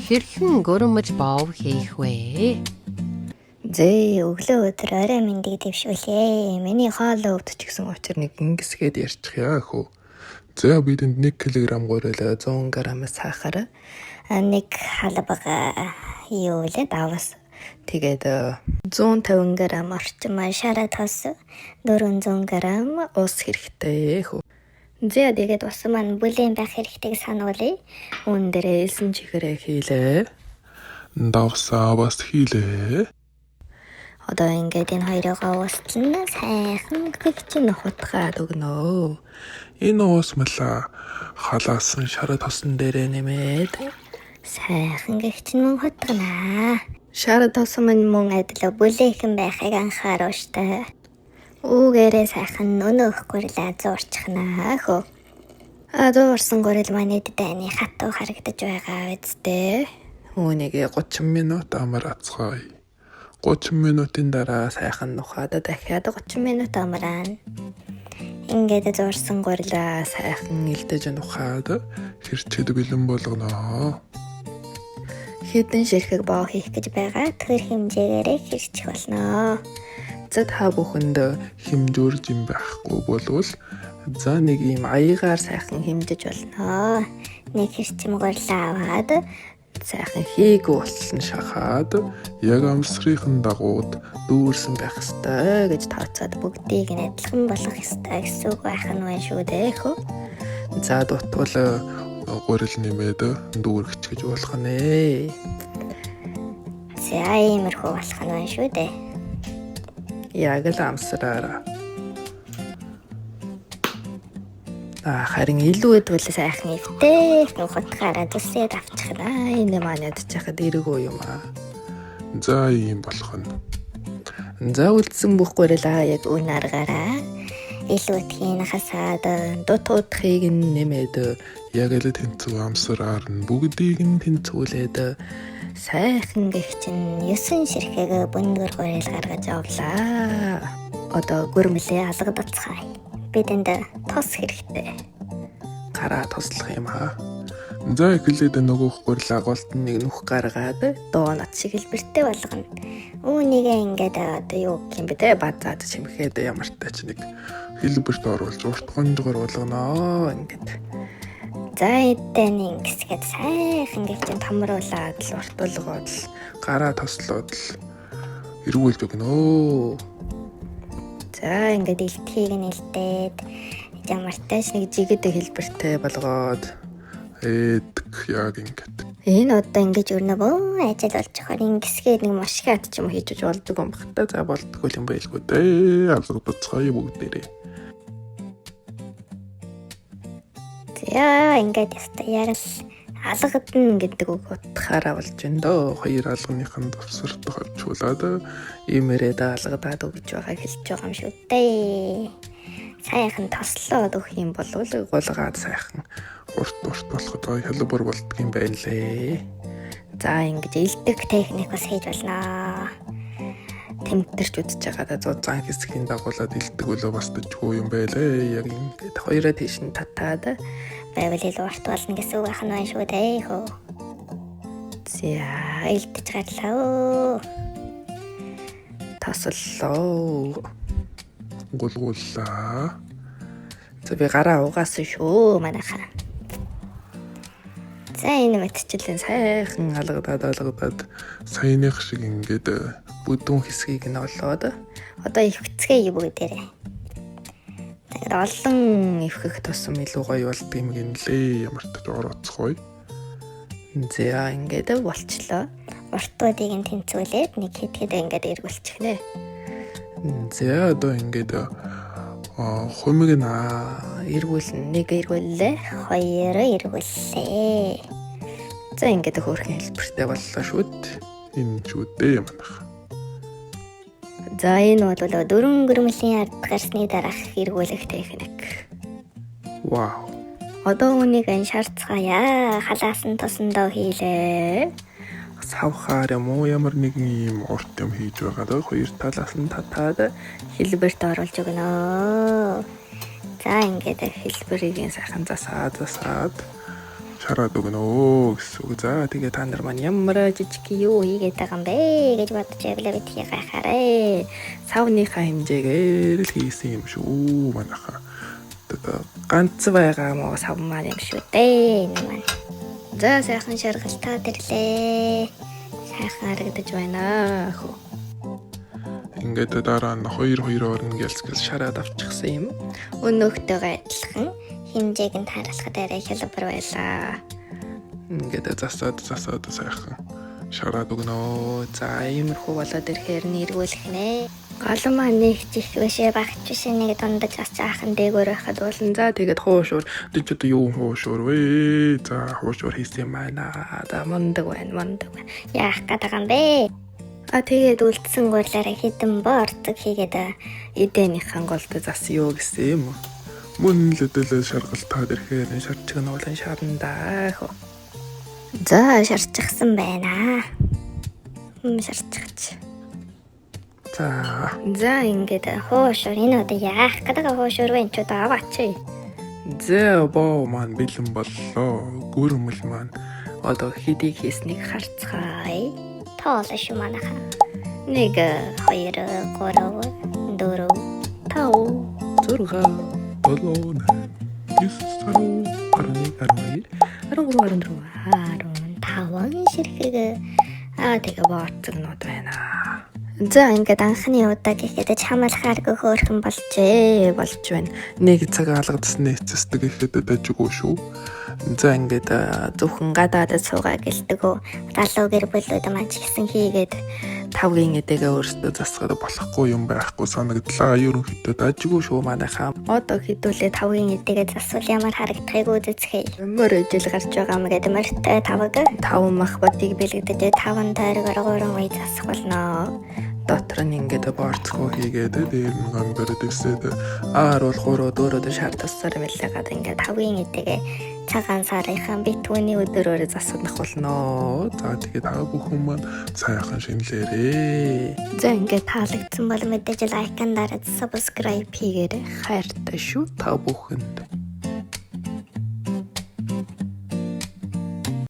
хэрхэн гөрөмж бов хийх вэ? Зээ өглөө өдөр орой мэндийг дэвшүүлээ. Миний хоол өвдөж гисэн учир нэг ингэсгээд ярьчих яа хөө. За бидэнд 1 кг гурил 100 г сахар, нэг халбаг юу вэ давас. Тэгээд 150 г орчим шараа тос, 400 г ус хэрэгтэй хөө. Зээ тэгээд ус маань бүлээн байх хэрэгтэйг сануулъя. Үүн дээрээ элсэн чихрээ хийлээ. Давсаа бас хийлээ. Одоо ингээд энэ хоёроо ууслан сайхан гэгчин хутгаад өгнө. Энэ уус мала халаасан шараа тосон дээрээ нэмээд сайхан гэгчин мөн хутгана. Шараа тосон мөн адил бүлээхэн байхыг анхаарав штэ. Үүгээрээ сайхан өнөөх гурилаа зуурчихнаа хөө. Зуурсан гурил маань эддэний хатуу харагдаж байгаа үсттэй. Үүнийг 30 минут амар ацгаая. 30 минутын дараа сайхан нухаад дахиад 30 минут амраана. Ингээд зуурсан гурилаа сайхан илдэж нухаад хэрчээд бэлэн болгоно. Хэдэн ширхэг боо хийх гэж байгаа тэр хэмжээгээрээ хэрчих болно. За та бүхэнд хэмжүүрж юм байхгүй болвол за нэг юм аягаар сайхан хэмжиж болно. Нэг хэрчим гурилаа аваад сайхан хийг болсон шахаад яг амсрын дагууд дүүрсэн байх ёстой гэж тооцоод бүгдийг нь адилхан болгох ёстой гэсэн үг байх нь байна шүү дээ хөө. За дутвал гурил нэмээд дүүргэж гэж болох нэ. За иймэрхүү болох нь байна шүү дээ. Яг л амсраараа. Харин илүү эдвэл сайхан ивтэй нухатгаараа зүсээд авчихнаа. Энэ маань ядчихад эргөө юм аа. За ийм болох нь. За үлдсэн бүх гурилаа яг үн аргаараа илүү тхийн хасаад дутуудхыг нэмээд яг л тэнцүү амсраар нь бүгдийг нь тэнцүүлээд сайхан гэгчин 9 ширхэг бүндгэр гурил гаргаж авлаа. Одоо гүрмлээ алгадацгаая. Бидэнд тос хэрэгтэй. Гараа тослох юм аа. За эхлээд нөгөөх гурил агуулт нэг нүх гаргаад доонот шиг хэлбэртэй болгоно. Үүнийгээ ингээд одоо юу гэх юм бэ те базаад чимхэд ямартай ч нэг хэлбэрт оруулж урт гонжгор болгоно ингээд. За эдэн ингэсгээд сайхан гэгчин томруулаад л урт болгоод л гараа тослоод л эргүүлж өгнө. За ингээд илтхийг нэлдээд ямартай ч нэг жигэд хэлбэртэй болгоод яг ингээд. Энэ одоо ингэж өрнөгөө ажил болж байгаа ингэсгээд нэг машгад ч юм хийж болдог юм бах та. За болдгоо юм байлгүй дээ. Алгадцгаая бүгдээрээ. За ингээд яг л алгадна гэдэг үг утгаараа болж байна дөө. Хоёр алганыхын төвсөрт хавчуулаад иймэрээд алгадаад өгч байгааг хэлж байгаа юм шүү дээ. Сайхан тослоод өгөх юм бол гулгаад сайхан урт болоход хэлбэр болдго юм байна лээ. За ингэж илдэг техник бас хийж болно. Тэмдэрч үзэж байгаа зузаан хэсгийн дагуулад илдэг үлээ бас дэжгүй юм байлээ. Яг ингэж хоёроо тийш нь татаад байвал илүү урт болно гэсэн үг байх нь байна шүү дээ хөө. За илдэж гарлаа. Тослоо. Гулгууллаа. За би гараа угаасан шүү манайхаа. За энэ мэтчлэн сайхан алгадаад саяных шиг ингээд бүдүүн хэсгийг нь олоод одоо ивцгээ бүгдээрээ. Тэгээд олон ивхэх тусам илүү гоё болдго юм гинлээ. Ямар ч орооцгой. За ингээд болчлоо. Уртуудыг нь тэнцүүлээд нэг хэд ингээд эргүүлчихнэ. За одоо ингээд хумиг нь эргүүлнэ. Нэг эргүүллээ, хоёр эргүүллээ. За ингээд хөөрхөн хэлбэртэй боллоо шүү дээ. Энэ ч үдээ юм байна. За энэ бол 4 гөрмөлийн ард гарсны дараах эргүүлэх техник. Вау. Одоо үнийг шаарцгаая. Халаасан тосондоо хийлээ. Савхаар юм уу ямар нэгэн юм урт юм хийж байгаа даа. Хоёр талаас нь татаад хэлбэрт оруулж өгнө. За ингээд хэлбэрийг сайхан засаад шараад өгнө гэсэн үг. За тэгээ та нар маань ямар жижиг юу хийгээд байгаа юм бэ гэж бодож явлаа битгий гайхаарэ. савныхаа хэмжээгээр л хийсэн юм шүү манайхаа. Одоо ганц байгаа мó сав маань юм шүү дээ. Энэ маань. За сайхан шаргалтаад ирлээ. Сайхан харагдаж байна хөө. Ингээд дараа нь 2-2-оор ингээл шараад авчихсан юм. Өнөөхтэйгээ адилхан хэмжээг нь тааруулахад арай хялбар байлаа. Ингээд засаад сайхан шараад өгнө. За иймэрхүү болоод ирэхээр нэргүүлэх нэ. Гол маань нэг чих бишээ багч бишээ нэг дундаж ацаахан дээгүүр байхад болно. За тэгээд хуушуур дэж одоо юу хуушуур вэ? За хуушуур хийсэн юм байна. За мундаг байна. Яах гээд байгаа юм бэ? Тэгээд үлдсэн гурлаараа хідэн борцог хийгээд эдэнийхэн голд зас юу гэсэн юм. Мөн л өдөлөө шаргалтаад ирэхээр шарчиг нь улаан шарнаа хөө. За шарчихсан байна. Шарчихч. За ингээд хоошор энэ одоо яах гэдэг хоошор вэ ч одоо аваач. За боо маань бэлэн боллоо. Гүрмэл маань одоо хэдийг хийснийг харцгаая. Тоолоо шүү манайхаа. 1 2 3 4 5 6 7 ширхэг тэгээ борцогнууд байна. За ингээд анхны удаа гэхэд чамлахааргүй хөөрхөн болж байна. Нэг цаг алгадсны эцэстэг гэхэд дажгүй шүү. За ингээд зөвхөн гадаад суугаа гэлдэгөө залуу гэр бүлүүд маань ч гэсэн хийгээд тавгийн эдэгээ өөрсдөө засгаад болохгүй юм байхгүй санагдлаа. Ерөнхийдөө дажгүй шүү манайхаа. Одоо хэдүүлээ тавгийн эдэгээ засвал ямар харагдахыг үзэцгээе. Ямар ижил гарч байгаа юм гэдэг мөртэй тавг 5 мах бодыг бэлгдэж 5 тойрогоор 3 үе засах болно. Дотор нь ингээд борцгоо хийгээд дээр нь гомдорд өсөд ааруул 3 4 шар тассаар мэлээгаад ингээд тавгийн эдэгээ цагаан сарынхан битүүний өдрөөр засах болно. За тэгээд та бүхэн маань сайхан шинэлээрээ. За ингээд таалагдсан бол мэдээж лайк and subscribe хийгээрэй. Хайртай шүү та бүхэнд.